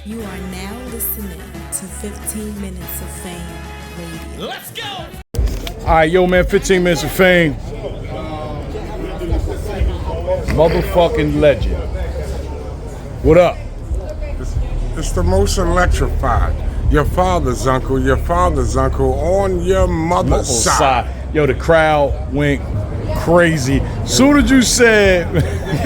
You are now listening to 15 Minutes of Fame Radio. Let's go! All right, yo, man, 15 Minutes of Fame. Motherfucking legend. What up? It's the most electrified. Your father's uncle on your mother's side. Yo, the crowd went crazy. Soon as you said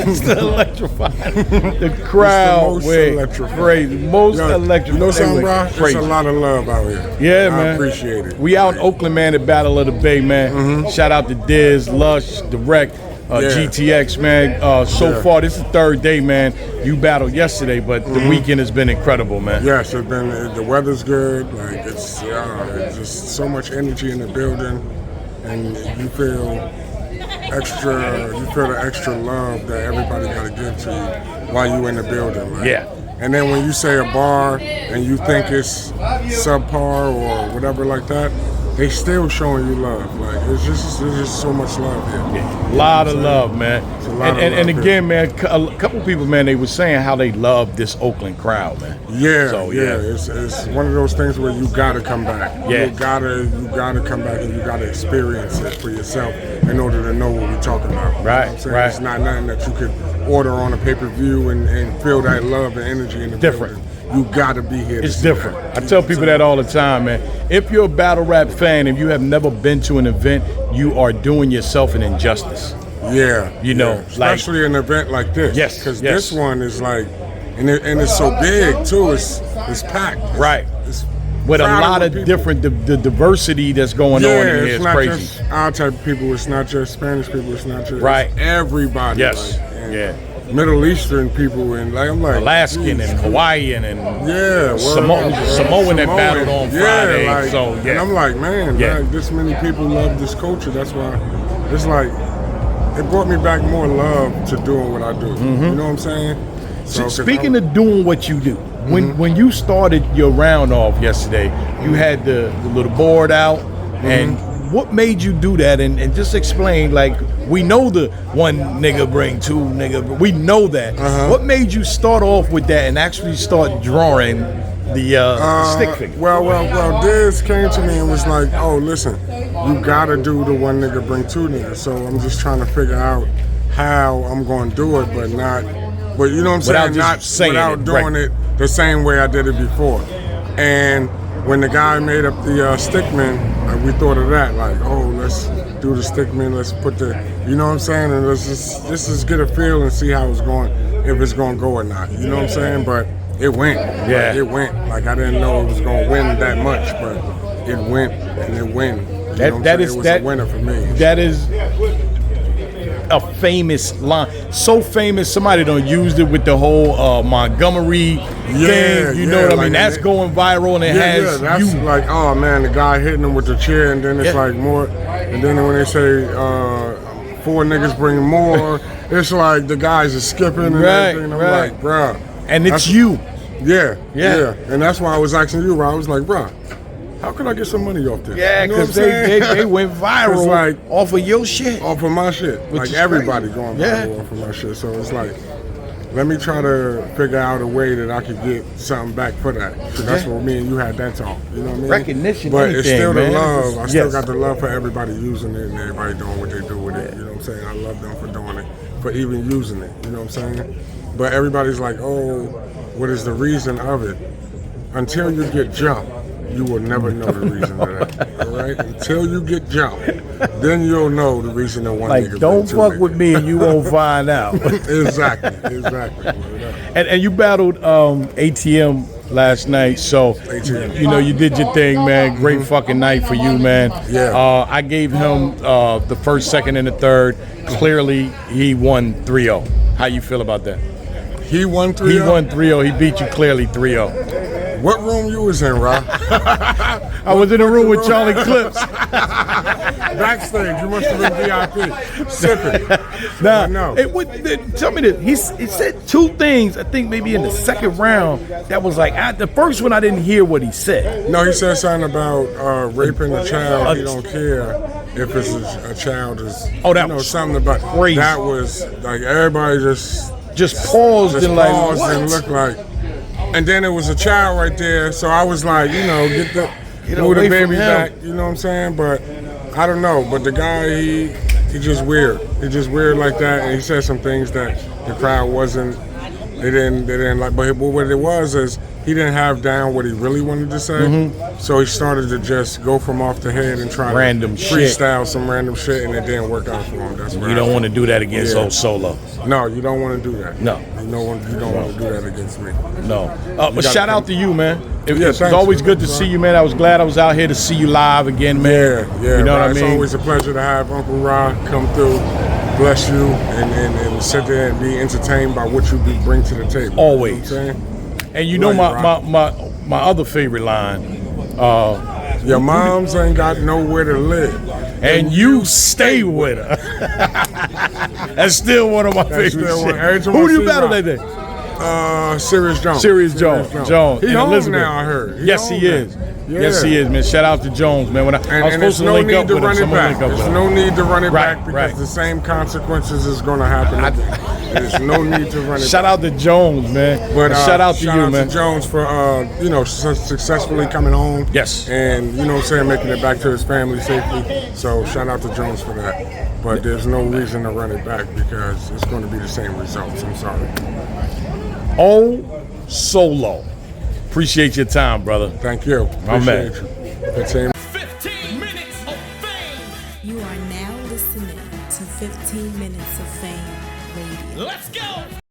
it's the electrified, the crowd went crazy. Most electrified. You know something, bro? Crazy. There's a lot of love out here. Yeah, man. I appreciate it. We out in Oakland, man, at Battle of the Bay, man. Shout out to Diz, Lush, Direct, GTX, man. So far, this is the third day, man. You battled yesterday, but the weekend has been incredible, man. Yes, it's been. The weather's good. Like it's just so much energy in the building, and you feel the extra love that everybody got to give to you while you in the building. Like. Yeah. And then when you say a bar and you think it's subpar or whatever like that, they still showing you love. Like there's just so much love here. A lot of love, man. And again, man, a couple people, man, they were saying how they love this Oakland crowd, man. Yeah, so, It's one of those things where you gotta come back. Yeah. You gotta come back and you gotta experience it for yourself in order to know what we're talking about. Right, You know what I'm saying? right. It's not nothing that you could order on a pay-per-view and feel that love and energy in the Different. building. You gotta be here. It's different. I tell people that all the time, man. If you're a battle rap fan and you have never been to an event, you are doing yourself an injustice. Yeah. You know, especially an event like this. Yes, Because yes. this one is like, and it's so big too. It's packed. Right. It's With a crowded lot with of people. different, the diversity that's going on in here it's is not crazy. just our type of people. It's not just Spanish people. It's not just Right. everybody. Yes. Like, and Yeah. Middle Eastern people and like I'm like Alaskan geez, and Hawaiian and Samoan that battled on Friday. Like, so and I'm like, man, Yeah. like, this many people love this culture. That's why it's like it brought me back more love to doing what I do. You know what I'm saying? So, speaking of doing what you do, when you started your round off yesterday, you had the little board out, and what made you do that? And just explain, like, we know the one nigga bring two nigga, we know that. What made you start off with that and actually start drawing the stick figure? Well, Diz came to me and was like, oh, listen, you gotta do the one nigga bring two niggas. So I'm just trying to figure out how I'm gonna do it, but you know what I'm saying? Without doing it the same way I did it before. And when the guy made up the stickman, we thought of that, like, oh, let's do the stickman, let's put the, you know what I'm saying? And let's just get a feel and see how it's going, if it's gonna go or not. You know what I'm saying? But it went. Yeah. Like, it went. Like I didn't know it was gonna win that much, but it went and it went. You know what I'm saying? It was a winner for me. That is a famous line, so famous somebody done used it with the whole Montgomery thing. You know what I mean? That's going viral, and it has that's you. like, oh man, the guy hitting him with the chair, and then it's like more, and then when they say four niggas bring more, it's like the guys are skipping and everything. I'm like, bruh. And it's you. Yeah. And that's why I was asking you, bro. I was like, bruh, how can I get some money off this? Yeah, you know because they went viral like, off of your shit. Off of my shit. Which like is everybody crazy. going viral off of my shit. So it's like, let me try to figure out a way that I could get something back for that. Because that's what me and you had that talk. You know what I mean? Recognition, but it's still man. the love. I still got the love for everybody using it and everybody doing what they do with it. You know what I'm saying? I love them for doing it, for even using it. You know what I'm saying? But everybody's like, oh, what is the reason of it? Until you get jumped, you will never know the reason of that. All right? Until you get jumped, then you'll know the reason that one nigga. Like, don't fuck with me and you won't find out. Exactly. And you battled ATM last night, so ATM. you know you did your thing, man. Great fucking night for you, man. Yeah. I gave him the first, second, and the third. Clearly, he won 3-0. How you feel about that? He won 3-0? He won 3-0. He beat you clearly 3-0. What room you was in, Rob? I was in the room with Charlie Clips. Backstage, you must have been VIP, sipping. Nah, no. Tell me this. He said two things, I think maybe in the second round, that was like, the first one I didn't hear what he said. No, he said something about raping a child. He don't care if it's a child is, something about crazy. That was like everybody just paused and like, paused what? and looked like, And then it was a child right there, so I was like, get the move the baby back. You know what I'm saying? But I don't know. But the guy, he just weird. He just weird like that, and he said some things that the crowd wasn't. They didn't like. But what it was is he didn't have down what he really wanted to say. So he started to just go from off the head and try random to freestyle some random shit, and it didn't work out for him. That's what you don't want to do that against old Solo. No, you don't want to do that. No, you don't want to do that against me. No. But shout out to you, man. It's thanks, always good to see you, man. I was glad I was out here to see you live again, man. Yeah. You know what I mean? It's always a pleasure to have Uncle Ra come through, bless you, and sit there and be entertained by what you bring to the table. Always. You know what I'm saying? And you know my other favorite line. Your moms ain't got nowhere to live. And you stay with her. That's still one of my favorite shit. Who do you battle that day? Serious Jones. Serious Jones. He home now, I heard. Yes, he is. Yeah. Yes, he is, man. Shout out to Jones, man. I was supposed to link up with him. There's no need to run it back because the same consequences is going to happen again. There's no need to run it back. Shout out to Jones, man. But shout out to you, man. Shout out to Jones for, successfully coming home. Yes. And, making it back to his family safely. So shout out to Jones for that. But there's no reason to run it back because it's going to be the same results. I'm sorry. Solo. Appreciate your time, brother. Thank you. My man. Appreciate you.